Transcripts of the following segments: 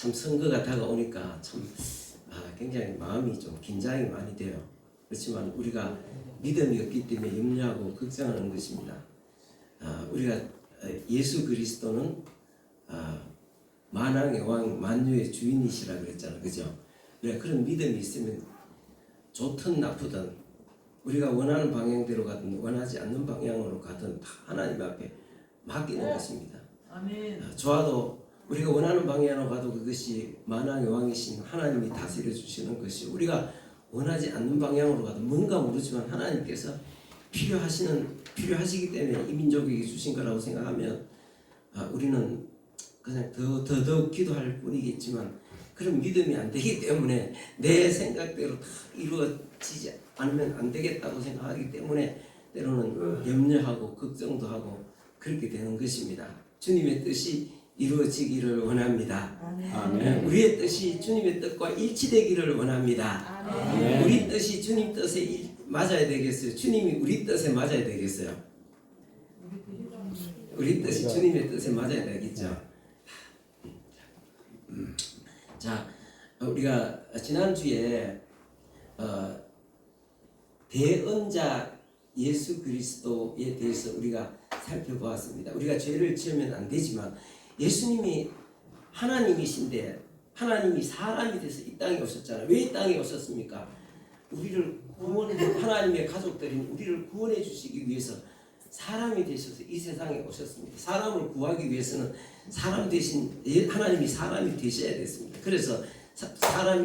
참 선거가 다가오니까 참 굉장히 마음이 좀 긴장이 많이 돼요. 그렇지만 우리가 믿음이 없기 때문에 염려하고 걱정하는 것입니다. 우리가 예수 그리스도는 만왕의 왕 만유의 주인이시라 그랬잖아, 그죠? 그런 믿음이 있으면 좋든 나쁘든 우리가 원하는 방향대로 가든 원하지 않는 방향으로 가든 다 하나님 앞에 맡기는 것입니다. 아멘. 좋아도 우리가 원하는 방향으로 가도 그것이 만왕의 왕이신 하나님이 다스려 주시는 것이, 우리가 원하지 않는 방향으로 가도 뭔가 모르지만 하나님께서 필요하시기 때문에 이 민족에게 주신 거라고 생각하면 우리는 그냥 더더욱 기도할 뿐이겠지만, 그런 믿음이 안 되기 때문에 내 생각대로 다 이루어지지 않으면 안 되겠다고 생각하기 때문에 때로는 염려하고 걱정도 하고 그렇게 되는 것입니다. 주님의 뜻이 이루어지기를 원합니다. 아멘. 우리의 뜻이 주님의 뜻과 일치되기를 원합니다. 아멘. 우리 뜻이 주님 뜻에 맞아야 되겠어요? 주님이 우리 뜻에 맞아야 되겠어요? 우리 뜻이 주님의 뜻에 맞아야 되겠죠? 자, 우리가 지난주에 대언자 예수 그리스도에 대해서 우리가 살펴보았습니다. 우리가 죄를 지으면 안 되지만 예수님이 하나님이신데 하나님이 사람이 돼서 이 땅에 오셨잖아요. 왜 이 땅에 오셨습니까? 우리를 하나님의 가족들인 우리를 구원해 주시기 위해서 사람이 되셔서 이 세상에 오셨습니다. 사람을 구하기 위해서는 사람 대신 하나님이 사람이 되셔야 됐습니다. 그래서 사람이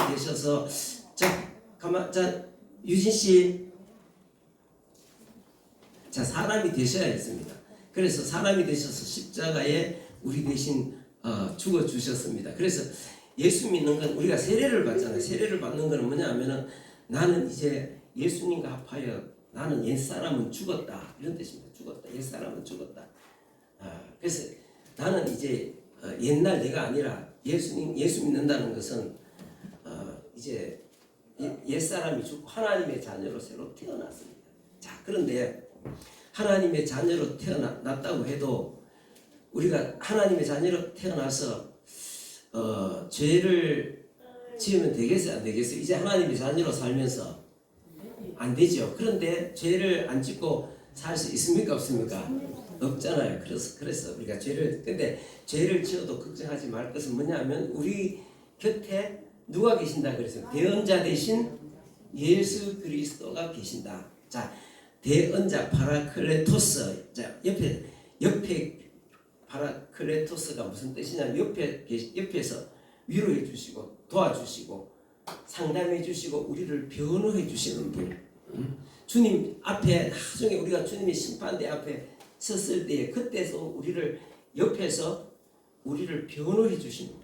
되셔서 유진 씨, 사람이 되셔야 했습니다. 그래서 사람이 되셔서 십자가에 우리 대신 죽어 주셨습니다. 그래서 예수 믿는 건 우리가 세례를 받잖아요. 세례를 받는 건 뭐냐 하면은 나는 이제 예수님과 합하여 나는 옛사람은 죽었다, 이런 뜻입니다. 죽었다, 옛사람은 죽었다. 그래서 나는 이제 옛날 내가 아니라 예수 믿는다는 것은 이제 옛사람이 죽고 하나님의 자녀로 새로 태어났습니다. 자, 그런데 하나님의 자녀로 태어났다고 해도 우리가 하나님의 자녀로 태어나서 죄를 지으면 되겠어요, 안 되겠어요? 이제 하나님의 자녀로 살면서 안 되죠. 그런데 죄를 안 짓고 살 수 있습니까, 없습니까? 없잖아요. 그래서 우리가 근데 죄를 지어도 걱정하지 말 것은 뭐냐면 우리 곁에 누가 계신다 그랬어요? 대언자 대신 예수 그리스도가 계신다. 자, 대언자 파라클레토스. 자, 옆에 파라클레토스가 무슨 뜻이냐면 옆에서 위로해 주시고 도와주시고 상담해 주시고 우리를 변호해 주시는 분. 주님 앞에 나중에 우리가 주님의 심판대 앞에 섰을 때에 그때서 우리를 옆에서 우리를 변호해 주시는 분.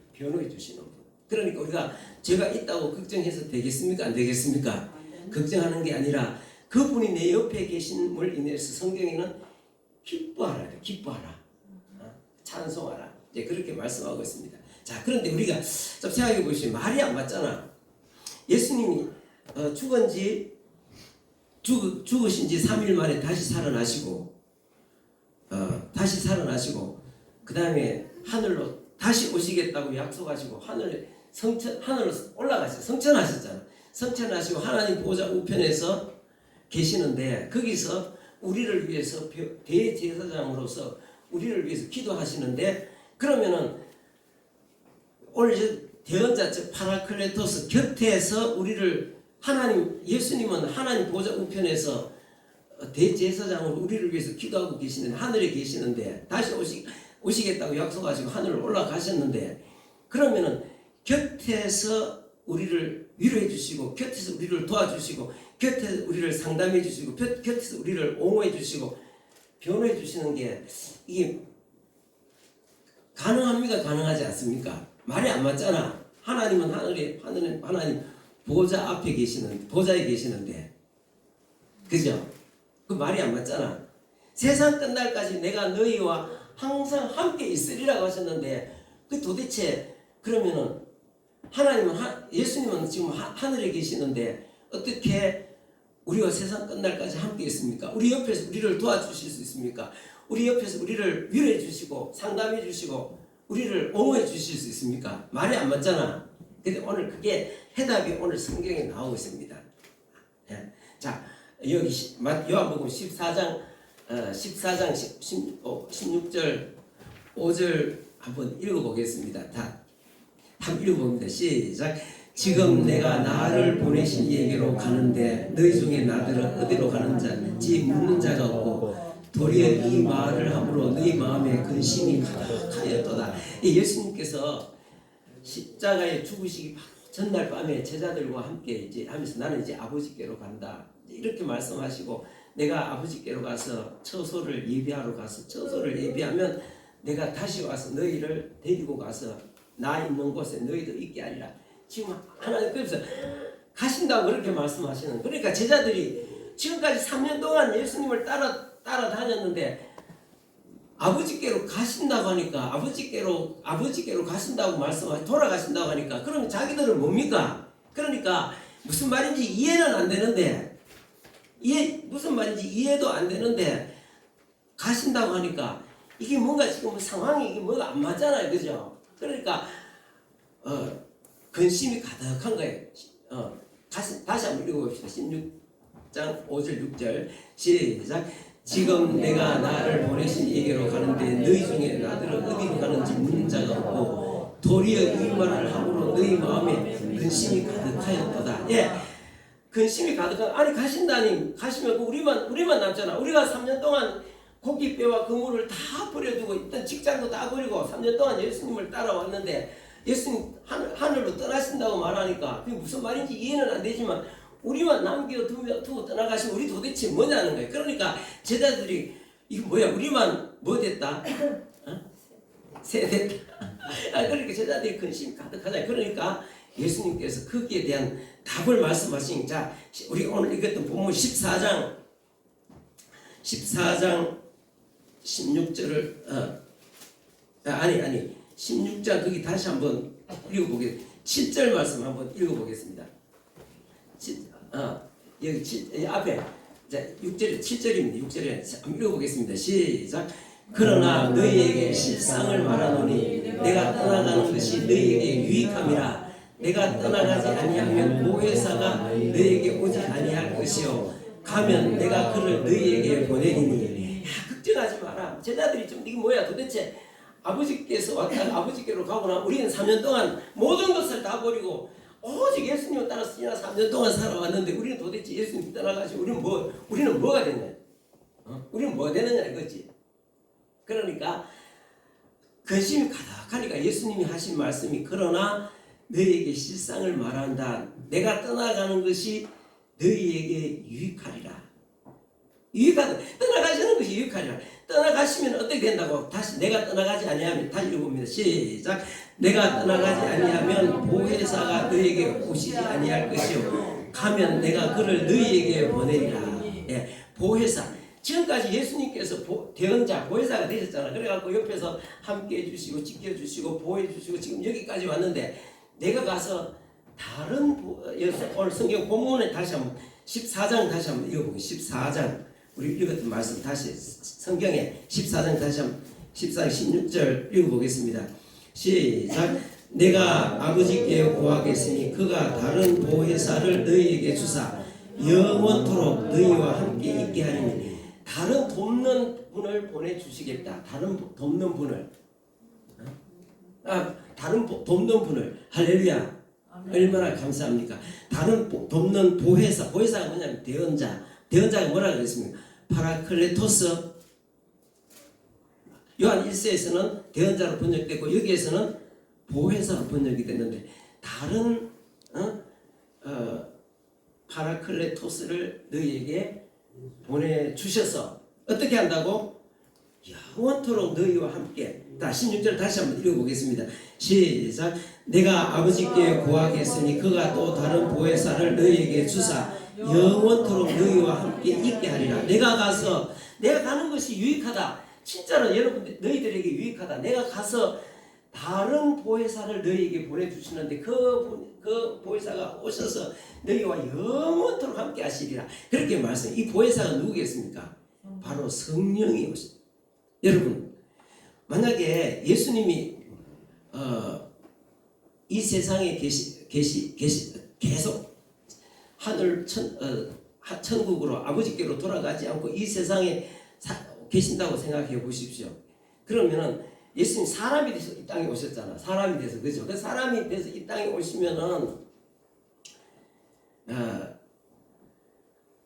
그러니까 우리가 죄가 있다고 걱정해서 되겠습니까? 안 되겠습니까? 걱정하는 게 아니라 그분이 내 옆에 계심을 인해서 성경에는 기뻐하라. 찬송하라. 이제 그렇게 말씀하고 있습니다. 자, 그런데 우리가 좀 생각해 보시면 말이 안 맞잖아. 예수님이 죽으신 지 3일 만에 다시 살아나시고 그 다음에 하늘로 다시 오시겠다고 약속하시고 하늘로 올라가셨어요. 성천하시고 하나님 보좌 우편에서 계시는데 거기서 우리를 위해서 대제사장으로서 우리를 위해서 기도하시는데, 그러면은 오늘 대언자 즉 파라클레토스 곁에서 우리를 예수님은 하나님 보좌 우편에서 대제사장으로 우리를 위해서 기도하고 계시는데 하늘에 계시는데 다시 오시겠다고 약속하시고 하늘로 올라가셨는데, 그러면은 곁에서 우리를 위로해 주시고 곁에서 우리를 도와주시고 곁에서 우리를 상담해 주시고 곁에서 우리를 옹호해 주시고 변호해 주시는 게 이게 가능합니까? 가능하지 않습니까? 말이 안 맞잖아. 하나님은 하나님 보좌에 계시는데, 그죠? 그 말이 안 맞잖아. 세상 끝날까지 내가 너희와 항상 함께 있으리라고 하셨는데, 그 도대체 그러면은 예수님은 지금 하늘에 계시는데 어떻게 우리와 세상 끝날까지 함께 있습니까? 우리 옆에서 우리를 도와주실 수 있습니까? 우리 옆에서 우리를 위로해 주시고 상담해 주시고 우리를 옹호해 주실 수 있습니까? 말이 안 맞잖아. 근데 오늘 그게 해답이 오늘 성경에 나오고 있습니다. 예. 자, 여기 요한복음 14장 16절 5절 한번 읽어보겠습니다. 다 한번 읽어봅니다. 시작. 지금 내가 나를 보내신 이에게로 가는데 너희 중에 나들은 어디로 가는지 묻는 자가 없고 도리어 이 말을 함으로 너희 마음에 근심이 가득하였도다. 예수님께서 십자가에 죽으시기 바로 전날 밤에 제자들과 함께 이제 하면서 나는 이제 아버지께로 간다 이렇게 말씀하시고, 내가 아버지께로 가서 처소를 예비하러 가서 처소를 예비하면 내가 다시 와서 너희를 데리고 가서 나 있는 곳에 너희도 있게 하리라. 지금 하나님께서 가신다고 그렇게 말씀하시는. 그러니까 제자들이 지금까지 3년 동안 예수님을 따라다녔는데 아버지께로 가신다고 하니까 아버지께로 가신다고 말씀하시 돌아가신다고 하니까 그러면 자기들은 뭡니까? 그러니까 무슨 말인지 이해는 안 되는데 무슨 말인지 이해도 안 되는데 가신다고 하니까 이게 뭔가 지금 상황이 이게 뭐가 안 맞잖아요, 그죠? 그러니까 근심이 가득한 거예요. 다시 한번 읽어봅시다. 16장 5절 6절 시작. 지금 내가 나를 보내신 이에게로 가는데 너희 중에 나들은 어디로 가는지 묻는 자가 없고 도리어 이 말을 함으로 너희 마음에 근심이 가득하였도다. 예, 근심이 가득한. 아니 가신다니 가시면 우리만 남잖아. 우리가 3년 동안 고깃배와 그물을 다 버려두고 있던 직장도 다 버리고 3년 동안 예수님을 따라왔는데 예수님 하늘로 떠나신다고 말하니까 그게 무슨 말인지 이해는 안 되지만 우리만 남겨두고 떠나가시면 우리 도대체 뭐냐는 거예요. 그러니까 제자들이 이거 뭐야, 우리만 뭐 됐다? 새 됐다. 그러니까 제자들이 근심이 가득하잖아요. 그러니까 예수님께서 거기에 대한 답을 말씀하시니, 자, 우리 오늘 읽었던 본문 14장 16절을 16장 거기 다시 한번 읽어보겠습니다. 7절 말씀 한번 읽어보겠습니다. 여기 앞에 6절에 7절입니다. 6절에 한번 읽어보겠습니다. 시작. 그러나 너희에게 실상을 말하노니 내가 떠나가는 것이 너희에게 유익함이라. 내가 떠나가지 아니하면 보혜사가 너희에게 오지 아니할 것이요 가면 내가 그를 너희에게 보내리니. 걱정하지 마라. 제자들이 좀 이게 뭐야 도대체, 아버지께서 왔다가 아버지께로 가거나 우리는 3년 동안 모든 것을 다 버리고 오직 예수님을 따라서 지난 3년 동안 살아왔는데 우리는 도대체 예수님 떠나가시고 우리는 뭐가 됐냐? 우리는 뭐가 되느냐 이거지. 그러니까 근심이 가득하니까 예수님이 하신 말씀이 그러나 너희에게 실상을 말한다. 내가 떠나가는 것이 너희에게 유익하리라. 떠나가시는 것이 유익하리라. 떠나가시면 어떻게 된다고? 다시 내가 떠나가지 아니하면 다시 읽어봅니다. 시작. 내가 떠나가지 아니하면 보혜사가 너희에게 오시지 아니할 것이요 가면 내가 그를 너희에게 보내리라. 예, 보혜사. 지금까지 예수님께서 대언자 보혜사가 되셨잖아. 그래갖고 옆에서 함께 해주시고 지켜주시고 보호해주시고 지금 여기까지 왔는데 내가 가서 다른 오늘 성경 본문에 다시 한번 14장 다시 한번 읽어보겠습니다. 14장 우리 읽었던 말씀 다시 성경에 14장 다시 한번 14장 16절 읽어보겠습니다. 시작. 내가 아버지께 구하겠으니 그가 다른 보혜사를 너희에게 주사 영원토록 너희와 함께 있게 하리니. 다른 돕는 분을 보내주시겠다. 다른 돕는 분을 할렐루야. 얼마나 감사합니까? 다른 돕는 보혜사가 뭐냐면 대언자가 뭐라 그랬습니까? 파라클레토스. 요한 1세에서는 대언자로 번역됐고 여기에서는 보혜사로 번역이 됐는데 다른 파라클레토스를 너희에게 보내주셔서 어떻게 한다고? 영원토록 너희와 함께. 16절 다시 한번 읽어보겠습니다. 시작. 내가 아버지께 구하겠으니 그가 또 다른 보혜사를 너희에게 주사 영원토록 너희와 함께 있게 하리라. 내가 가는 것이 유익하다. 진짜로 여러분들 너희들에게 유익하다. 내가 가서 다른 보혜사를 너희에게 보내주시는데 그 보혜사가 오셔서 너희와 영원토록 함께 하시리라. 그렇게 말씀. 이 보혜사가 누구겠습니까? 바로 성령이 오십니다. 여러분 만약에 예수님이 이 세상에 계속 하늘 천국으로 아버지께로 돌아가지 않고 이 세상에 계신다고 생각해 보십시오. 그러면은 예수님 사람이 돼서 이 땅에 오셨잖아. 사람이 돼서, 그죠? 그 사람이 돼서 이 땅에 오시면은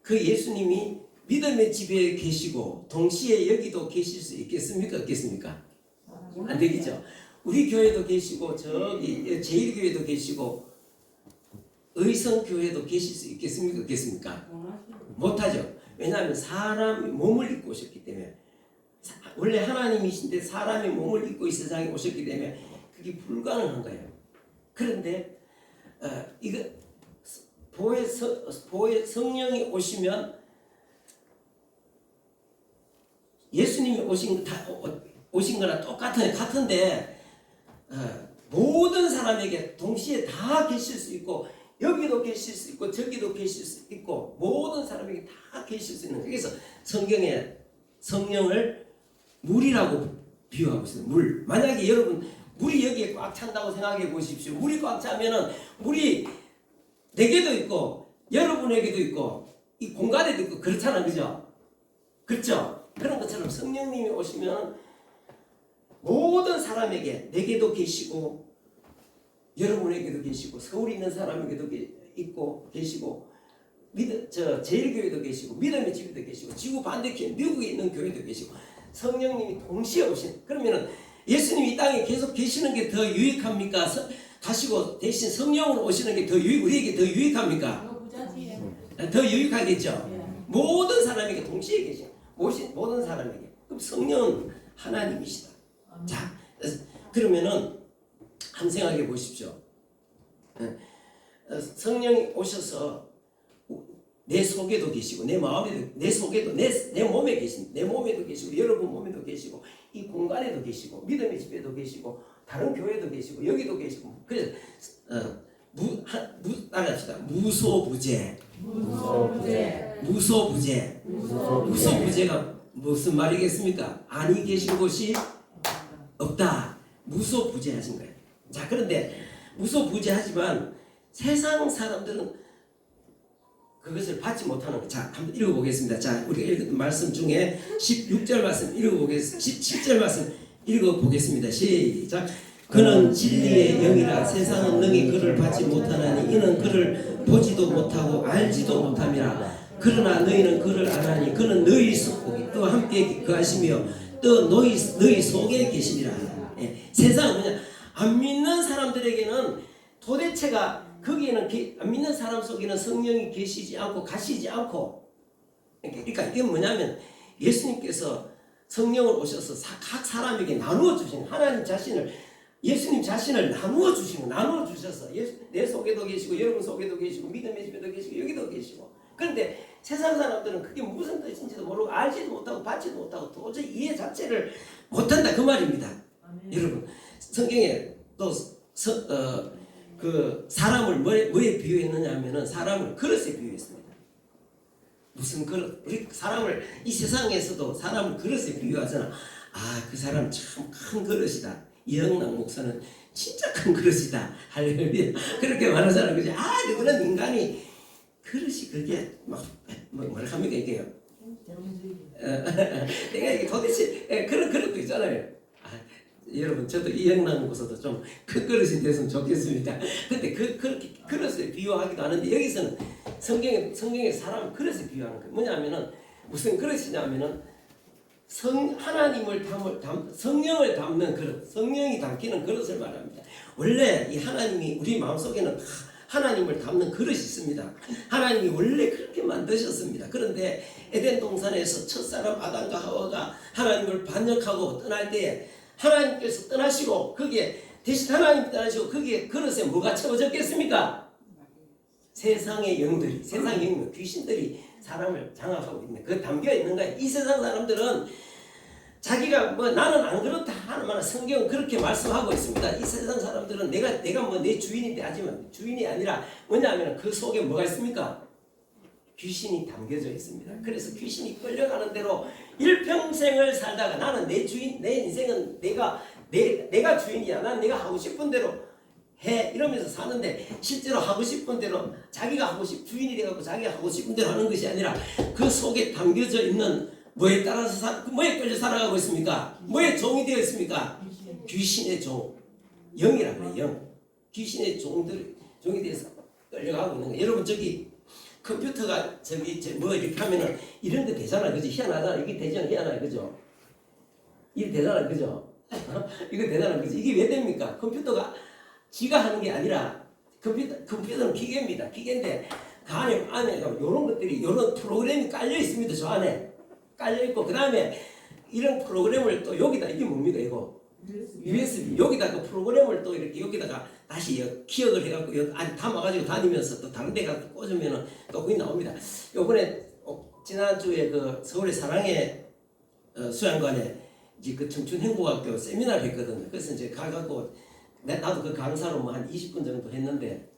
그 예수님이 믿음의 집에 계시고 동시에 여기도 계실 수 있겠습니까? 없겠습니까? 안 되겠죠. 우리 교회도 계시고 저기 제1교회도 계시고 의성교회도 계실 수 있겠습니까? 없겠습니까? 못하죠. 왜냐하면 사람이 몸을 입고 오셨기 때문에, 원래 하나님이신데 사람이 몸을 입고 이 세상에 오셨기 때문에 그게 불가능한 거예요. 그런데 이거 보혜 성령이 오시면 예수님이 오신 거나 같은데 모든 사람에게 동시에 다 계실 수 있고 여기도 계실 수 있고 저기도 계실 수 있고 모든 사람에게 다 계실 수 있는, 그래서 성경에 성령을 물이라고 비유하고 있어요. 물. 만약에 여러분 물이 여기에 꽉 찬다고 생각해 보십시오. 물이 꽉 차면은 물이 내게도 있고 여러분에게도 있고 이 공간에도 있고 그렇잖아, 그죠? 그렇죠? 그런 것처럼 성령님이 오시면 모든 사람에게, 내게도 계시고 여러분에게도 계시고 서울에 있는 사람에게도 있고 계시고 제1교회도 계시고 믿음의 집에도 계시고 지구 반대편 미국에 있는 교회도 계시고 성령님이 동시에 오신, 그러면은 예수님이 이 땅에 계속 계시는 게 더 유익합니까? 가시고 대신 성령으로 오시는 게 더 우리에게 더 유익합니까? 더 유익하겠죠. 모든 사람에게 동시에 계신 모든 사람에게. 그럼 성령은 하나님이시다. 자, 그러면은 한번 생각해 보십시오. 성령이 오셔서 내 속에도 계시고 내 마음에도, 내 속에도, 내 몸에 계신, 내 몸에도 계시고 여러분 몸에도 계시고 이 공간에도 계시고 믿음의 집에도 계시고 다른 교회도 계시고 여기도 계시고, 그래서 따라합시다. 무소부재가 무슨 말이겠습니까? 아니 계신 곳이 없다. 무소부재하신 거예요. 자, 그런데 무소부재하지만 세상 사람들은 그것을 받지 못하는 거. 자, 한번 읽어보겠습니다. 자, 우리가 읽은 말씀 중에 16절 말씀 읽어보겠습니다. 17절 말씀 읽어보겠습니다. 시작. 그는 진리의 영이라 세상은 능히 그를 받지 못하나니 이는 그를 보지도 못하고 알지도 못함이라. 그러나 너희는 그를 아나니 그는 너희 속과 함께 거하시며 또 너희 속에 계시니라. 세상은 그냥 안 믿는 사람들에게는 도대체가 거기에는 안 믿는 사람 속에는 성령이 계시지 않고 가시지 않고, 그러니까 이게 뭐냐면 예수님께서 성령을 오셔서 각 사람에게 나누어 주신, 하나님 자신을, 예수님 자신을 나누어 주셔서 내 속에도 계시고 여러분 속에도 계시고 믿음의 집에도 계시고 여기도 계시고. 그런데 세상 사람들은 그게 무슨 뜻인지도 모르고 알지도 못하고 받지도 못하고 도저히 이해 자체를 못한다, 그 말입니다. 여러분, 성경에 또 그 사람을 뭐에 비유했느냐 하면은 사람을 그릇에 비유했습니다. 무슨 그릇? 우리 사람을 이 세상에서도 사람을 그릇에 비유하잖아. 아, 그 사람 참 큰 그릇이다. 이영락 목사는 진짜 큰 그릇이다. 할렐루야. 그렇게 말하잖아, 그지? 아, 누구는 인간이 그릇이 그게 뭐라 합니까 이게요? 내가 이게 도대체 그런 그릇도 있잖아요. 여러분, 저도 이영락 목사도 좀 큰 그릇이 됐으면 좋겠습니다. 근데 그렇게 그릇에 비유하기도 하는데 여기서는 성경에 사람 그릇에 비유하는 거예요. 뭐냐면은 무슨 그릇이냐면은 성령을 담는 그릇, 성령이 담기는 그릇을 말합니다. 원래 이 하나님이 우리 마음속에는 하나님을 담는 그릇이 있습니다. 하나님이 원래 그렇게 만드셨습니다. 그런데 에덴 동산에서 첫사람 아담과 하와가 하나님을 반역하고 떠날 때에 하나님께서 떠나시고 거기에 대신 하나님 떠나시고 거기에 그릇에 뭐가 채워졌겠습니까? 세상의 영들이, 세상의 영, 귀신들이 사람을 장악하고 있는, 그 담겨 있는 거예요. 이 세상 사람들은 자기가 나는 안 그렇다 하는 성경은 그렇게 말씀하고 있습니다. 이 세상 사람들은 내가 내 주인인데 하지만 주인이 아니라 뭐냐면 그 속에 뭐가 있습니까? 귀신이 담겨져 있습니다. 그래서 귀신이 끌려가는 대로 일평생을 살다가 나는 내 주인, 내 인생은 내가 내가 주인이야. 난 내가 하고 싶은 대로 해. 이러면서 사는데 실제로 하고 싶은 대로 자기가 주인이 돼갖고 자기가 하고 싶은 대로 하는 것이 아니라 그 속에 담겨져 있는 뭐에 따라서 뭐에 끌려 살아가고 있습니까? 뭐에 종이 되어 있습니까? 귀신의 종. 영이란 거예요. 영. 귀신의 종이 돼서 끌려가고 있는 거예요. 여러분 저기 컴퓨터가 뭐 이렇게 하면은 이런 거 되잖아. 그죠? 희한하잖아. 이게 되잖아. 희한하잖아. 그죠? 이게 되잖아. 그죠? 이거 되잖아. 그죠? 이게 왜 됩니까? 컴퓨터가 지가 하는 게 아니라 컴퓨터는 기계입니다. 기계인데 그 안에 이런 것들이 이런 프로그램이 깔려 있습니다. 저 안에 깔려 있고 그 다음에 이런 프로그램을 또 여기다 이게 뭡니까 이거? USB 여기다 그 프로그램을 또 이렇게 여기다가 다시 기억을 해갖고 여기 안에 담아가지고 다니면서 또 다른 데 가서 꽂으면은 또 거기 나옵니다. 요번에 지난주에 그 서울의 사랑의 수양관에 이제 그 청춘행복학교 세미나를 했거든요. 그래서 이제 가갖고 나도 그 강사로 뭐 한 20분 정도 했는데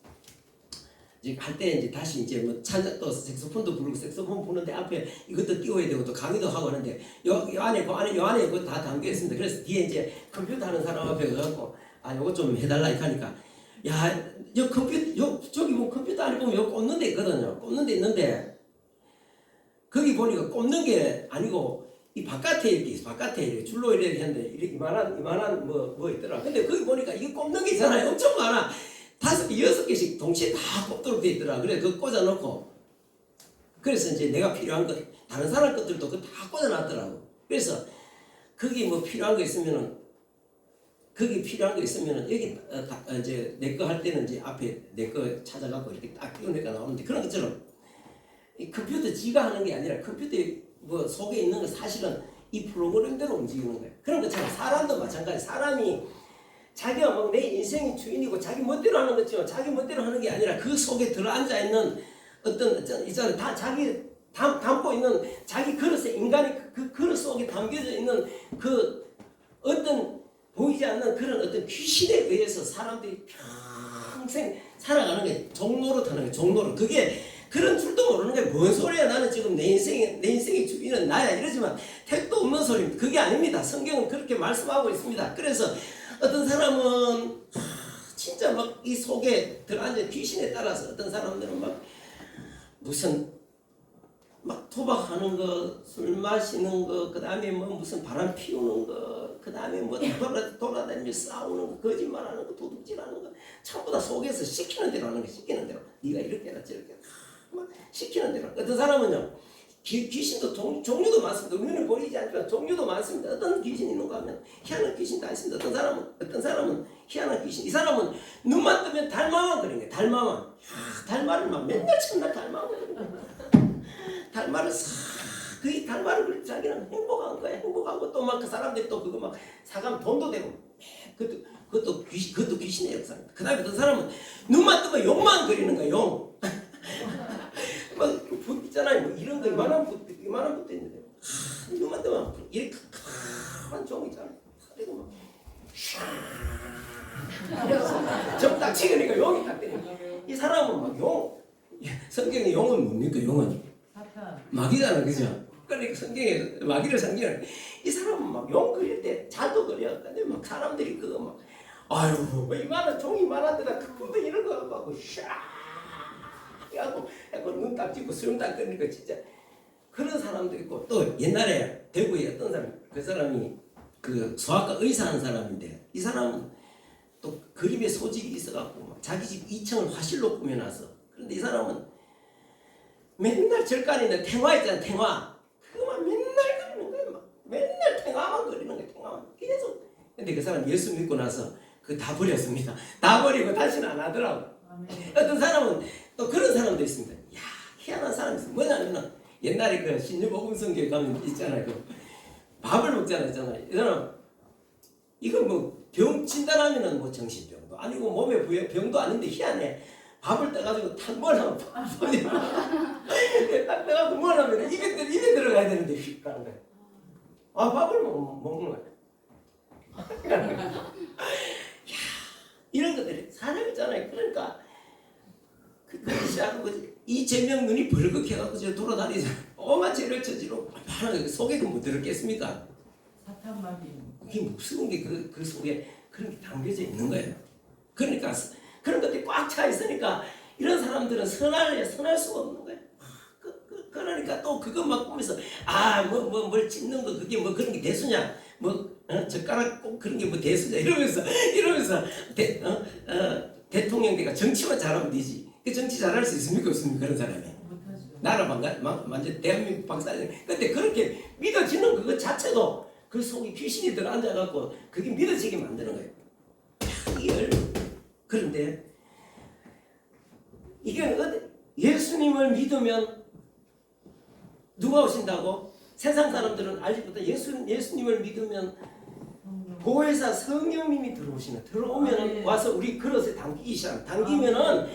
이제 할 때 이제 다시 이제 뭐 또 색소폰도 부르고 색소폰 부는데 앞에 이것도 띄워야 되고 또 강의도 하고 하는데 요 안에 그거 다 담겨 있습니다. 그래서 뒤에 이제 컴퓨터 하는 사람 앞에 가갖고 요거 좀 해달라 이렇게 하니까 요 컴퓨터 저기 뭐 컴퓨터 안에 보면 요 꽂는 데 있거든요. 꽂는 데 있는데 거기 보니까 꽂는 게 아니고 이 바깥에 이렇게 줄로 이렇게 했는데 이렇게 이만한 뭐 있더라. 근데 거기 보니까 이거 꼽는 게 있잖아요. 엄청 많아. 5개, 6개씩 동시에 다 꼽도록 돼 있더라. 그래 그거 꽂아놓고 그래서 이제 내가 필요한 것 다른 사람 것들도 그거 다 꽂아놨더라고. 그래서 거기 뭐 필요한 거 있으면은 여기 이제 내 거 할 때는 이제 앞에 내 거 찾아갖고 이렇게 딱 띄워내니까 나오는데 그런 것처럼 이 컴퓨터 지가 하는 게 아니라 컴퓨터에 뭐 속에 있는 거 사실은 이 프로그램대로 움직이는 거예요. 그런 것처럼 사람도 마찬가지. 사람이 자기가 뭐 내 인생의 주인이고 자기 멋대로 하는 거지만 자기 멋대로 하는 게 아니라 그 속에 들어앉아 있는 어떤 있잖아요. 다 자기 담고 있는 자기 그릇에 인간의 그 그릇 속에 담겨져 있는 그 어떤 보이지 않는 그런 어떤 귀신에 의해서 사람들이 평생 살아가는 게 종노릇 하는 게 종노릇. 그게 그런 줄도 모르는 게 뭔 소리야. 나는 지금 내 인생의 주인은 나야 이러지만 택도 없는 소리입니다. 그게 아닙니다. 성경은 그렇게 말씀하고 있습니다. 그래서 어떤 사람은 진짜 막 이 속에 들어앉아 귀신에 따라서 어떤 사람들은 막 무슨 막 토박하는 거, 술 마시는 거, 그 다음에 뭐 무슨 바람 피우는 거, 그 다음에 뭐 돌아다니며 싸우는 거, 거짓말하는 거, 도둑질하는 거, 전부 다 속에서 시키는 대로 하는 거, 시키는 대로. 네가 이렇게 해라 저렇게 해라. 막 시키는 대로. 어떤 사람은요, 귀신도 종류도 많습니다. 우리는 보이지 않지만 종류도 많습니다. 어떤 귀신이 있는가 하면 희한한 귀신도 있습니다. 어떤 사람은 희한한 귀신. 이 사람은 눈만 뜨면 달마만 그런 거예요. 달마만. 달마를 막 맨날 첫날 달마만 그런 거예요. 달마를 그 달마를 그릴 자기는 행복한 거야. 행복하고 또 막 그 사람들이 또 그거 막 사가면 돈도 되고 그것도 귀신의 역사입니다. 그 다음에 어떤 사람은 눈만 뜨면 용만 그리는 거야. 용. 막 붓 있잖아요. 뭐 이런 거 이만한 붓도 있는데 눈만 뜨면 이렇게 한 종 있잖아요. 그리고 막 딱 찍으니까 용이 딱 되니까 이 사람은 막 용. 성경의 용은 뭡니까? 용은 마귀잖아, 그죠? 그러니까 성경에 마귀를 상징하는 이 사람은 막 용 그릴 때 잘도 그려. 근데 막 사람들이 그거 막 아유 뭐 이만한 종이 이만한 데다 큰 붓도 이런 거 갖고 하고 눈 딱 찍고 수염 딱 끄니까 진짜 그런 사람도 있고 또 옛날에 대구에 어떤 사람 그 사람이 그 소아과 의사하는 사람인데 이 사람은 또 그림에 소질이 있어갖고 막 자기 집 2층을 화실로 꾸며놨어. 그런데 이 사람은 맨날 절간에 탱화 있잖아. 탱화 그거만 맨날 그리는 거야. 막 맨날 탱화만 그리는 거야. 탱화만 계속. 근데 그 사람 예수 믿고 나서 그거 다 버렸습니다. 다 버리고 다시는 안 하더라고. 어떤 사람은 또 그런 사람도 있습니다. 야 희한한 사람이 있어. 뭐냐면은 옛날에 그 신유복음성교회 가면 있잖아요. 그 밥을 먹잖아요. 이 사람 이거 뭐 병 진단하면은 뭐 정신병도 아니고 몸에 병도 아닌데 희한해. 밥을 떠가지고 탁 먹으면 딱 떠가지고 먹으면 입에 들어가야 되는데 휙 가는 거야. 밥을 먹는 거야. 이런 것들이 사람이잖아요. 그러니까 그것이 이재명 눈이 벌겋해갖고 저 돌아다니잖아. 오만 죄를 저지르고 속에 그 뭐 들었겠습니까? 사탄마귀. 이게 무슨 게 그 속에 그런 게 담겨져 있는 거예요. 그러니까 그런 것들이 꽉 차 있으니까 이런 사람들은 선할 수가 없는 거예요. 그러니까 또 그거 막 보면서 뭘 찝는 거 그게 뭐 그런 게 대수냐 젓가락 꼭 그런 게 뭐 대수냐 이러면서 대통령대가 정치만 잘하면 되지. 그 정치 잘할 수 있습니까 없습니까 그런 사람이? 나라 완전 대한민국 박살내. 근데 그렇게 믿어지는 그것 자체도 그 속에 귀신이 들어앉아갖고 그게 믿어지게 만드는 거예요. 그런데 이게 예수님을 믿으면 누가 오신다고? 세상 사람들은 알지부터 예수님을 믿으면 보혜사 성령님이 들어오면 와서 우리 그릇에 담기기 시작. 당기면은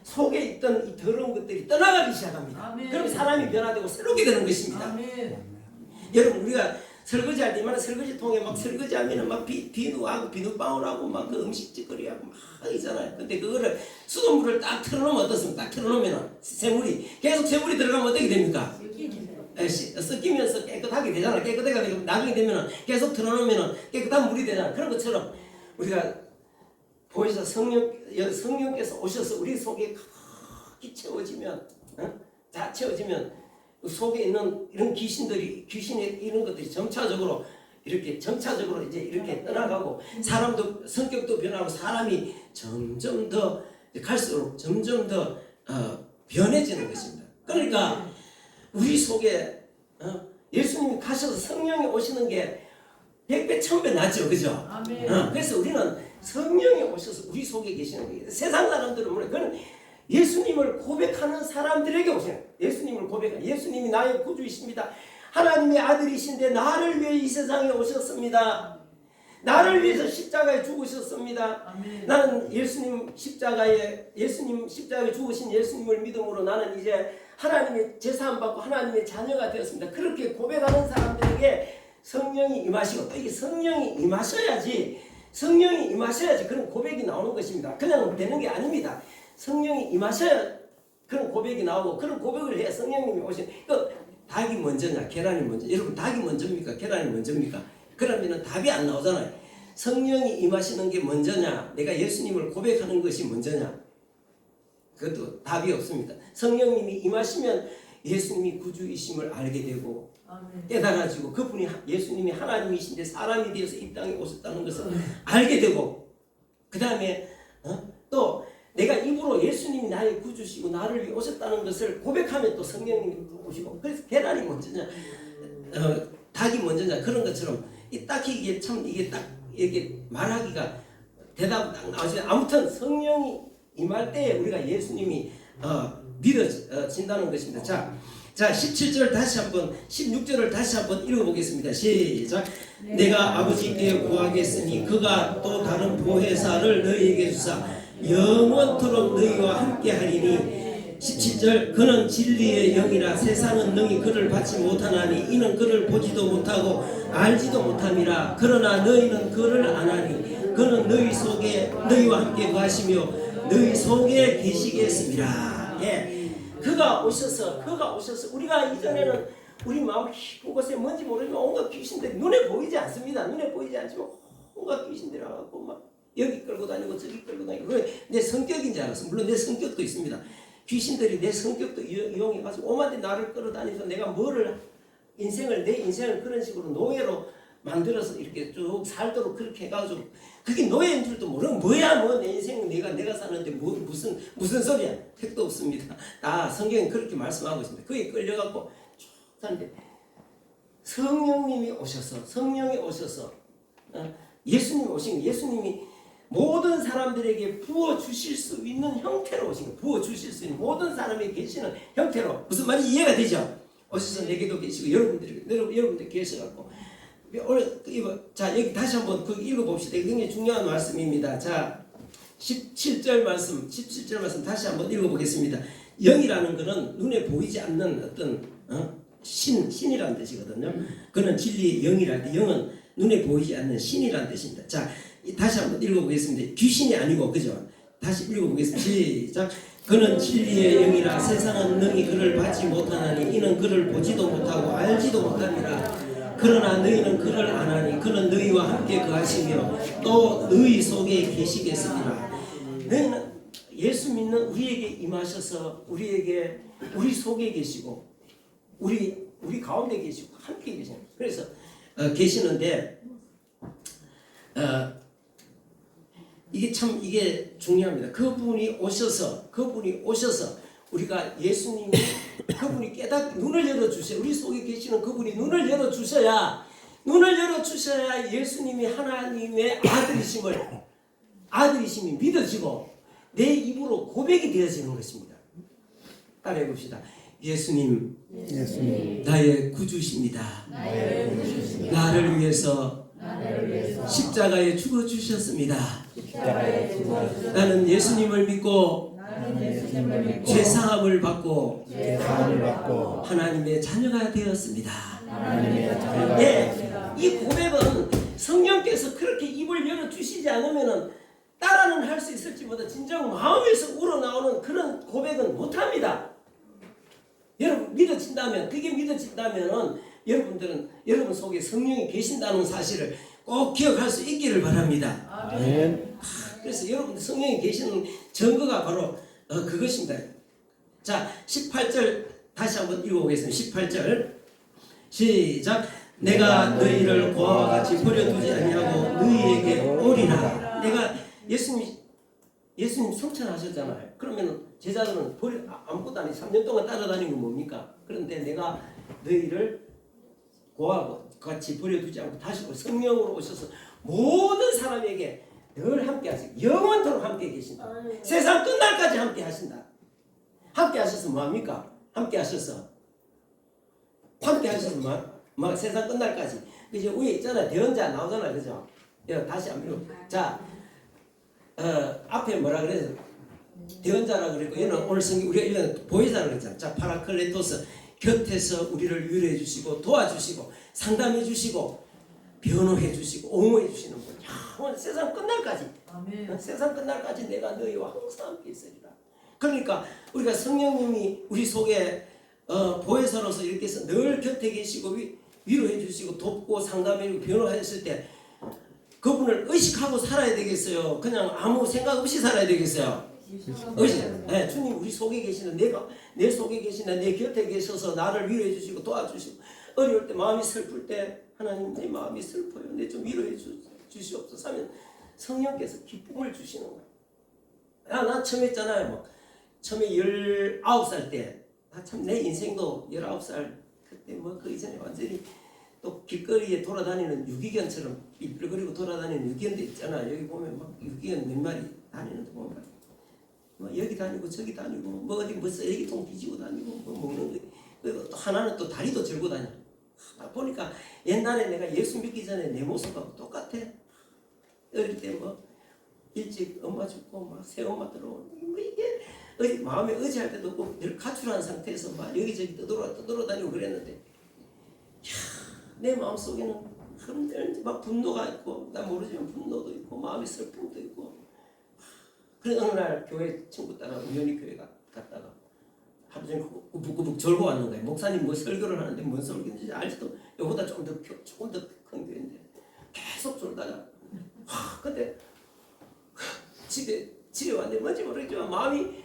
속에 있던 이 더러운 것들이 떠나가기 시작합니다. 아멘. 그럼 사람이 변화되고 새롭게 되는 것입니다. 아멘. 여러분 우리가 설거지할 때 이만한 설거지통에 막 설거지하면은 막 비누하고 비누방울 하고 막 그 음식 찌꺼리하고 막 있잖아요. 근데 그거를 수돗물을 딱 틀어놓으면 어떻습니까? 딱 틀어놓으면은 계속 새물이 들어가면 어떻게 됩니까? 섞이면서 깨끗하게 되잖아. 깨끗하게 되고 나중에 되면은 계속 틀어놓으면은 깨끗한 물이 되잖아. 그런 것처럼 우리가 보혜사 성령께서 오셔서 우리 속에 가득히 채워지면 다 채워지면 속에 있는 이런 귀신의 이런 것들이 점차적으로 이제 이렇게 떠나가고 사람도 성격도 변하고 사람이 점점 더 갈수록 점점 더 변해지는 것입니다. 그러니까 우리 속에 예수님이 가셔서 성령이 오시는 게 100배 1000배 낫죠, 그죠? 그래서 우리는 성령이 오셔서 우리 속에 계시는 거예요. 세상 사람들은 뭐래? 그건 예수님을 고백하는 사람들에게 오시는 거예요. 예수님을 고백하는 예수님이 나의 구주이십니다. 하나님의 아들이신데 나를 위해 이 세상에 오셨습니다. 나를 위해서 십자가에 죽으셨습니다. 나는 예수님 십자가에 죽으신 예수님을 믿음으로 나는 이제 하나님의 제사함 받고 하나님의 자녀가 되었습니다. 그렇게 고백하는 사람들에게 성령이 임하시고 또 이게 성령이 임하셔야지 그런 고백이 나오는 것입니다. 그냥 되는 게 아닙니다. 성령이 임하셔야 그런 고백이 나오고 그런 고백을 해야 성령님이 오신. 닭이 먼저냐 계란이 먼저? 여러분 닭이 먼저입니까 계란이 먼저입니까? 그러면은 답이 안 나오잖아요. 성령이 임하시는 게 먼저냐 내가 예수님을 고백하는 것이 먼저냐 그것도 답이 없습니다. 성령님이 임하시면 예수님이 구주이심을 알게 되고 깨달아지고 그분이 예수님이 하나님이신데 사람이 되어서 이 땅에 오셨다는 것을 알게 되고 그 다음에 또 내가 입으로 예수님이 나의 구주시고 나를 위해 오셨다는 것을 고백하면 또 성령님이 오시고 그래서 계란이 먼저냐 닭이 먼저냐 그런 것처럼 딱히 이게 말하기가 대답 딱 나오시면 아무튼 성령이 임할 때에 우리가 예수님이 믿어진다는 것입니다. 자 17절 다시 한번 16절을 다시 한번 읽어보겠습니다. 시작. 내가 아버지께 구하겠으니 그가 또 다른 보혜사를 너희에게 주사 영원토록 너희와 함께 하리니 17절 그는 진리의 영이라 세상은 능히 그를 받지 못하나니 이는 그를 보지도 못하고 알지도 못함이라 그러나 너희는 그를 아나니 그는 너희 속에 너희와 함께 거하시며 너희 속에 계시겠습니다. 그가 오셔서 우리가 이전에는 우리 마음 깊은 곳에 뭔지 모르지만 온갖 귀신들이 눈에 보이지 않습니다. 눈에 보이지 않지만 온갖 귀신들이 와갖고 막 여기 끌고 다니고 저기 끌고 다니고 그게 내 성격인 줄 알았어. 물론 내 성격도 있습니다. 귀신들이 내 성격도 이용해가지고 오만데 나를 끌어다니면서 내가 내 인생을 그런 식으로 노예로 만들어서 이렇게 쭉 살도록 그렇게 해가지고 그게 노예인 줄도 모르고 뭐야 뭐 내 인생 내가 사는데 무슨 소리야. 택도 없습니다. 성경은 그렇게 말씀하고 있습니다. 그게 끌려갖고 쭉 사는데 성령이 오셔서 예수님이 오신 거예요. 예수님이 모든 사람들에게 부어주실 수 있는 형태로 오신 거예요. 부어주실 수 있는 모든 사람이 계시는 형태로. 무슨 말인지 이해가 되죠? 오셔서 내게도 계시고 여러분들 계셔갖고 자 여기 다시 한번 읽어봅시다. 굉장히 중요한 말씀입니다. 자 17절 말씀 다시 한번 읽어보겠습니다. 영이라는 것은 눈에 보이지 않는 어떤 신이라는 뜻이거든요. 그는 진리의 영이랄 때 영은 눈에 보이지 않는 신이라는 뜻입니다. 자 다시 한번 읽어보겠습니다. 귀신이 아니고 그죠? 다시 읽어보겠습니다. 시작. 그는 진리의 영이라 세상은 능히 그를 받지 못하나니 이는 그를 보지도 못하고 알지도 못합니다. 그러나 너희는 그를 안 하니 그는 너희와 함께 거하시며 또 너희 속에 계시겠습니다. 너희는 예수 믿는 우리에게 임하셔서 우리 속에 계시고 우리 가운데 계시고 함께 계시는 그래서 계시는데 이게 중요합니다. 그분이 오셔서 우리가 예수님이 그분이 눈을 열어주셔야 우리 속에 계시는 그분이 눈을 열어주셔야 예수님이 하나님의 아들이심이 믿어지고 내 입으로 고백이 되어지는 것입니다. 따라해 봅시다. 예수님 나의 구주십니다. 나를 위해서 십자가에 죽어주셨습니다. 나는 예수님을 믿고 죄사함을 받고 하나님의 자녀가 되었습니다. 네, 이 고백은 성령께서 그렇게 입을 열어주시지 않으면 따라는 할 수 있을지 보다 진정 마음에서 우러나오는 그런 고백은 못합니다. 여러분 그게 믿어진다면 여러분 속에 성령이 계신다는 사실을 꼭 기억할 수 있기를 바랍니다. 아멘. 그래서 여러분들 성령이 계시는 증거가 바로 그것입니다. 자, 18절 다시 한번 읽어보겠습니다. 18절 시작. 내가 너희를 고아와 같이 버려두지 아니하고 너희에게 오리라. 내가 예수님 성천하셨잖아요. 그러면 제자들은 아무것도 아니고 3년 동안 따라다니는 건 뭡니까? 그런데 내가 너희를 고아와 같이 버려두지 않고 다시 성령으로 오셔서 모든 사람에게 늘 함께 하시고 영원토록 함께 계신다. 세상 끝날까지 함께 하신다. 함께 하셔서 뭐합니까? 함께 하셔서 세상 끝날까지. 그죠? 위에 있잖아요. 대언자 나오잖아요. 그죠? 다시 한번 자, 앞에 뭐라 그래서 대언자라고 그랬고 얘는 오늘 성경 우리가 이런 보혜사라고 그랬잖아요. 자, 파라클레토스 곁에서 우리를 위로해 주시고 도와주시고 상담해 주시고 변호해 주시고 옹호해 주시는 분. 오늘 세상 끝날까지. 아멘. 세상 끝날까지 내가 너희와 항상 함께 있으리라. 그러니까 우리가 성령님이 우리 속에 보혜사로서 이렇게 해서 늘 곁에 계시고 위로해 주시고 돕고 상담해 주고 변호했을 때 그분을 의식하고 살아야 되겠어요? 그냥 아무 생각 없이 살아야 되겠어요? 의식. 네, 주님 우리 속에 계시는 내 속에 계시는 내 곁에 계셔서 나를 위로해 주시고 도와주시고 어려울 때 마음이 슬플 때 하나님 내 마음이 슬퍼요. 내 좀 위로해 주시옵소서 하면 성령께서 기쁨을 주시는 거예요. 나 처음 했잖아요. 처음에 19살 때 참 내 인생도 19살 그때 그 이전에 완전히 또 길거리에 돌아다니는 유기견처럼 삐뚤거리고 돌아다니는 유기견도 있잖아요. 여기 보면 막 유기견 몇 마리 다니는 데 보면 여기 다니고 저기 다니고 어디 쓰레기통 뒤지고 다니고 먹는 거. 그리고 또 하나는 또 다리도 절고 다녀. 보니까 옛날에 내가 예수 믿기 전에 내 모습하고 똑같아. 어릴 때 일찍 엄마 죽고 새엄마 들어오고 이게 마음에 의지할 때도 없고 늘 가출한 상태에서 여기저기 떠돌아다니고 그랬는데 내 마음속에는 막 분노가 있고 나 모르지만 분노도 있고 마음의 슬픔도 있고. 그래서 어느 날 교회 친구 따라 우연히 교회 갔다가 하루 종일 꾸벅꾸벅 졸고 왔는 거예요. 목사님 설교를 하는데 뭔 설교인지 알지도 이거보다 조금 더 큰 교회인데 계속 졸다가 근데 집에 왔는데 뭔지 모르겠지만 마음이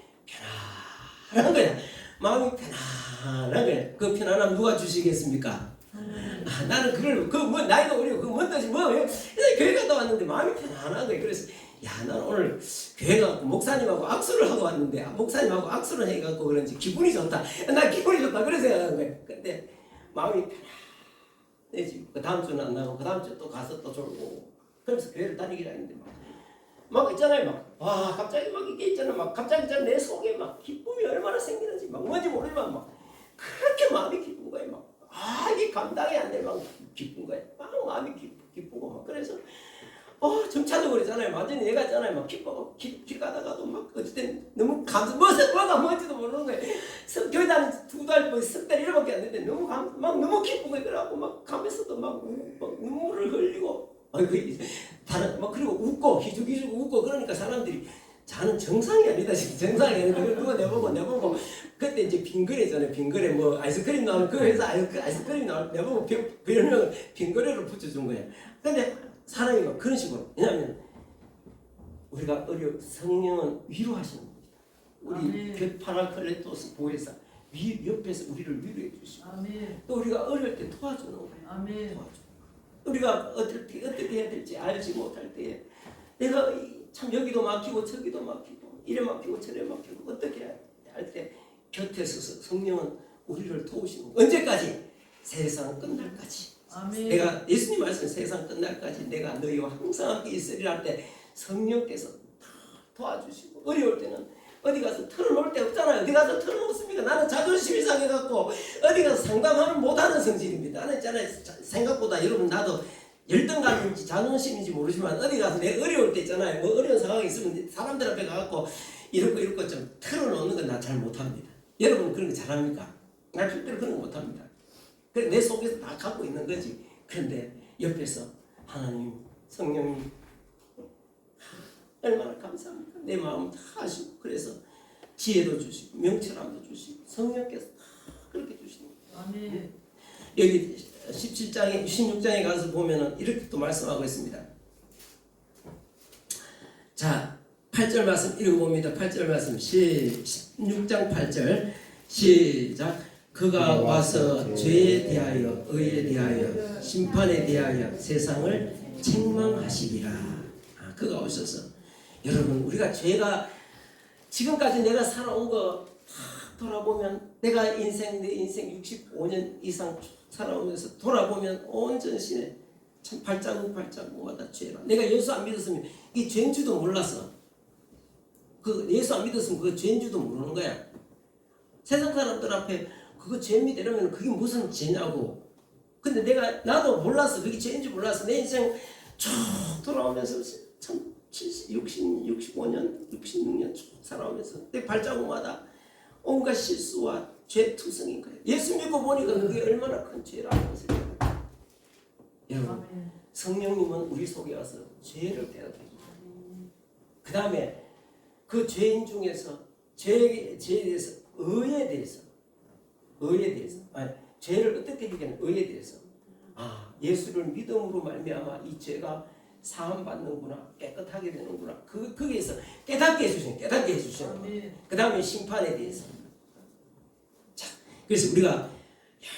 편안한 거야. 마음이 편안한 거야. 그 편안함 누가 주시겠습니까? 나는 나이가 어리고 뭔 뜻이 교회 갔다 왔는데 마음이 편안한 거야. 그래서 나는 오늘 교회 가서 목사님하고 악수를 하고 왔는데 목사님하고 악수를 해갖고 그런지 기분이 좋다. 나 기분이 좋다. 그래서 생각한 거야. 근데 마음이 편안해지고 그 다음 주는 안 나고 그 다음 주 또 가서 또 졸고 그러면서 교회를 다니기로 했는데 막 있잖아요. 갑자기 이게 있잖아. 갑자기 내 속에 기쁨이 얼마나 생기는지 뭔지 모르지만 그렇게 마음이 기쁜 거야. 이게 감당이 안 돼. 기쁜 거야. 마음이 기쁘고 그래서 점차적으로 그러잖아요. 완전히 내가 있잖아요. 기뻐 길 가다가도 어쨌든 너무 뭐가 뭔지도 모르는 거예요. 교회 다닌 2달 석 달 이러밖에 안 됐는데 너무 기쁜 거예요. 그래갖고 가면서도 눈물을 흘리고 그리고 웃고 기죽기죽 웃고 그러니까 사람들이 자는 정상이 아니다. 정상이 아니다. 누가 내보고 그때 이제 빙그레잖아요. 빙그레 뭐 아이스크림 나오는 그 회사 아이스크림 나올 내보고 별명 빙그레로 붙여준 거예요. 근데 사람이 막 그런 식으로. 왜냐하면 우리가 성령은 위로하시는 겁니다. 우리 파라클레토스 보혜사 옆에서 우리를 위로해 주시고 또 우리가 어려울 때 도와주는 거예요. 도와주는 우리가 어떻게 해야 될지 알지 못할 때에 내가 참 여기도 막히고 저기도 막히고 이래 막히고 저래 막히고 어떻게 할 때 곁에 서서 성령은 우리를 도우시는 거예요. 언제까지? 세상 끝날까지. 내가 예수님 말씀 세상 끝날까지 내가 너희와 항상 함께 있으리라 할 때 성령께서 다 도와주시고 어려울 때는 어디 가서 털어놓을 데 없잖아요. 어디 가서 털어놓습니까? 나는 자존심이 상해갖고 어디 가서 상담하면 못하는 성질입니다. 나는 있잖아요. 생각보다 여러분 나도 열등감인지 자존심인지 모르지만 어디 가서 내 어려울 때 있잖아요. 뭐 어려운 상황이 있으면 사람들 앞에 가갖고 이렇고 좀 털어놓는 건 나 잘 못합니다. 여러분 그런 거 잘합니까? 나 절대로 그런 거 못합니다. 그래 내 속에서 다 갖고 있는 거지. 그런데 옆에서 하나님 성령님 얼마나 감사합니까? 내 마음 다 아시고 그래서 지혜도 주시고 명철함도 주시고 성령께서 다 그렇게 주시는 거예요. 여기 17장에 16장에 가서 보면은 이렇게 또 말씀하고 있습니다. 자 8절 말씀 읽어봅니다. 8절 말씀 16장 8절 시작. 그가 와서 죄에 대하여 의에 대하여 심판에 대하여 세상을 책망하시리라. 그가 오셔서 여러분 우리가 죄가 지금까지 내가 살아온 거 다 돌아보면 내가 내 인생 65년 이상 살아오면서 돌아보면 온 전신에 참 발자국마다 죄라. 내가 예수 안 믿었으면 이 죄인 줄도 몰랐어. 그 예수 안 믿었으면 그거 죄인 줄도 모르는 거야. 세상 사람들 앞에 그거 죄입니다 이러면 그게 무슨 죄냐고. 근데 나도 몰랐어. 그게 죄인 줄 몰랐어. 내 인생 쭉 돌아오면서 참 65년, 66년 쭉 살아오면서 내 발자국마다 온갖 실수와 죄투성인 거예요. 예수 믿고 보니까 그게 얼마나 큰 죄라는 것을 여러분 성령님은 우리 속에 와서 죄를 떼어드립니다. 그 다음에 그 죄인 중에서 죄에 대해서 의에 대해서 죄를 어떻게 해결하는 의에 대해서 예수를 믿음으로 말미암아 이 죄가 사함 받는구나, 깨끗하게 되는구나. 거기에서 깨닫게 해주시는 거예요. 그 다음에 심판에 대해서. 자, 그래서 우리가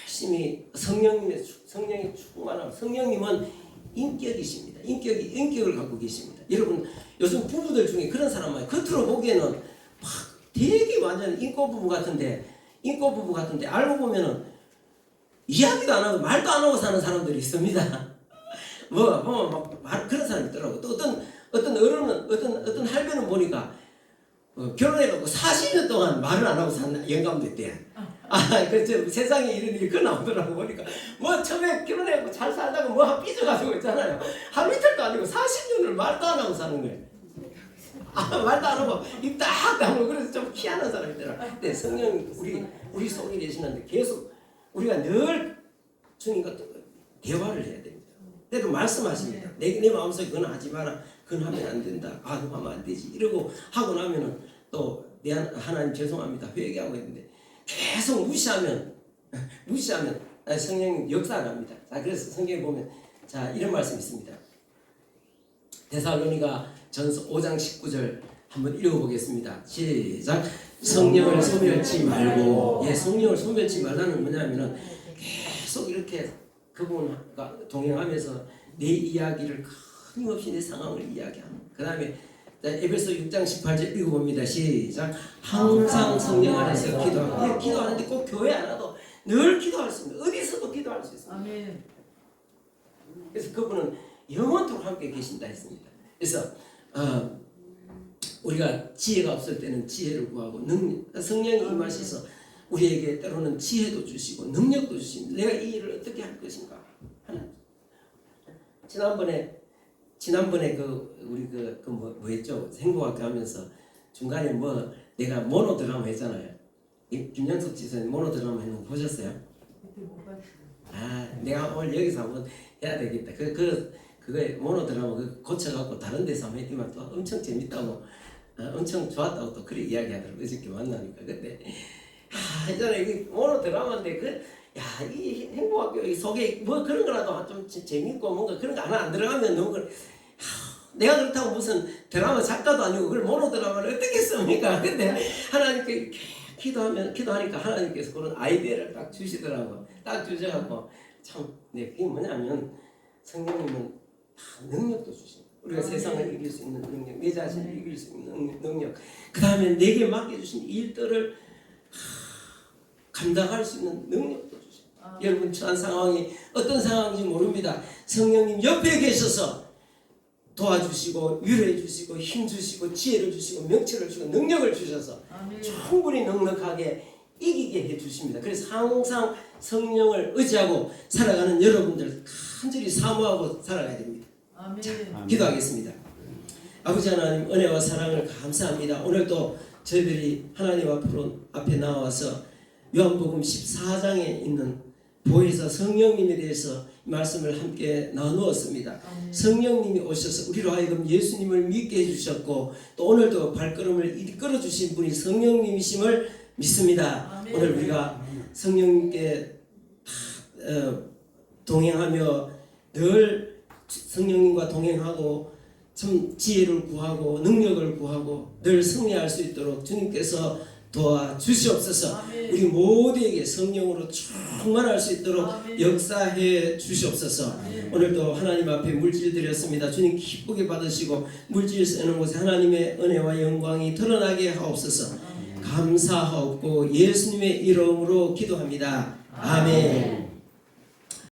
열심히 성령이 충만하고 성령님은 인격이십니다. 인격을 갖고 계십니다. 여러분 요즘 부부들 중에 그런 사람 많아요. 겉으로 보기에는 막 되게 완전 인꼬 부부 같은데 알고 보면은 이야기도 안 하고 말도 안 하고 사는 사람들이 있습니다. 보면 막 그런 사람이 있더라고. 또 어떤 어른은 어떤 할배는 보니까 결혼해갖고 40년 동안 말을 안 하고 산 영감도 있대요. 그렇죠. 세상에 이런 일이 그 나오더라고. 보니까 뭐 처음에 결혼해갖고 잘 살다가 뭐 삐져가지고 있잖아요. 한 이틀도 아니고 40년을 말도 안 하고 사는 거예요. 말도 안 하고 입 딱 다물고 그래서 좀 희한한 사람이더라. 근데 성령 우리 속에 계시는데 계속 우리가 늘 주님과 대화를 해야 됩니다. 때로 말씀하십니다. 내 마음속에 그건 하지 마라. 그건 하면 안 된다. 그거 하면 안 되지. 이러고 하고 나면은 또 하나님 죄송합니다. 회개하고 했는데 계속 무시하면 성령님 역사가 납니다. 자, 그래서 성경에 보면 자 이런 말씀이 있습니다. 데살로니가 전서 5장 19절 한번 읽어보겠습니다. 시작. 성령을 소멸치 말고 성령을 소멸치 말라는 뭐냐면은 계속 이렇게 그분과 동행하면서 내 이야기를 끊임없이 내 상황을 이야기하는. 그 다음에 에베소 6장 18절 읽어봅니다. 시작. 항상 성령 안에서 기도하고 기도하는데 꼭 교회 안 와도 늘 기도할 수 있습니다. 어디서도 기도할 수 있습니다. 아멘. 그래서 그분은 영원토록 함께 계신다 했습니다. 그래서 우리가 지혜가 없을 때는 지혜를 구하고 성령이 임하셔서 우리에게 때로는 지혜도 주시고 능력도 주십니다. 내가 이 일을 어떻게 할 것인가 하는. 지난번에 우리 뭐였죠? 행복학교 하면서 중간에 내가 모노드라마 했잖아요. 김영석 지사님 모노드라마 했는 거 보셨어요? 내가 오늘 여기서 한번 해야 되겠다. 그거에 모노드라마 고쳐갖고 다른 데서 한번 했지만 또 엄청 재밌다고 엄청 좋았다고 또 그렇게 이야기하더라고요. 어저께 만나니까. 근데 예전에 이게 모노 드라마인데 이 행복학교 이 속에 뭐 그런 거라도 좀 재밌고 뭔가 그런 거 하나 안 들어가면 너무 내가 그렇다고 무슨 드라마 작가도 아니고 그걸 모노 드라마를 어떻게 씁니까? 근데 하나님께 이렇게 기도하니까 하나님께서 그런 아이디어를 딱 주시더라고. 딱 주셔갖고 참 그게 뭐냐면 성령님은 다 능력도 주십니다. 우리가 세상을 이길 수 있는 능력, 내 자신을 이길 수 있는 능력, 그 다음에 내게 맡겨주신 일들을 감당할 수 있는 능력도 주십니다. 여러분 처한 상황이 어떤 상황인지 모릅니다. 성령님 옆에 계셔서 도와주시고 위로해 주시고 힘 주시고 지혜를 주시고 명철을 주시고 능력을 주셔서 충분히 넉넉하게 이기게 해주십니다. 그래서 항상 성령을 의지하고 살아가는 여러분들 간절히 사모하고 살아가야 됩니다. 자, 기도하겠습니다. 아버지 하나님 은혜와 사랑을 감사합니다. 오늘도 저희들이 하나님 앞에 나와서 요한복음 14장에 있는 보혜사 성령님에 대해서 말씀을 함께 나누었습니다. 성령님이 오셔서 우리로 하여금 예수님을 믿게 해주셨고 또 오늘도 발걸음을 이끌어 주신 분이 성령님이심을 믿습니다. 오늘 우리가 성령님께 동행하며 늘 성령님과 동행하고 참 지혜를 구하고 능력을 구하고 늘 승리할 수 있도록 주님께서 도와주시옵소서. 우리 모두에게 성령으로 충만할 수 있도록 역사해 주시옵소서. 오늘도 하나님 앞에 물질 드렸습니다. 주님 기쁘게 받으시고 물질 쓰는 곳에 하나님의 은혜와 영광이 드러나게 하옵소서. 감사하옵고 예수님의 이름으로 기도합니다. 아멘.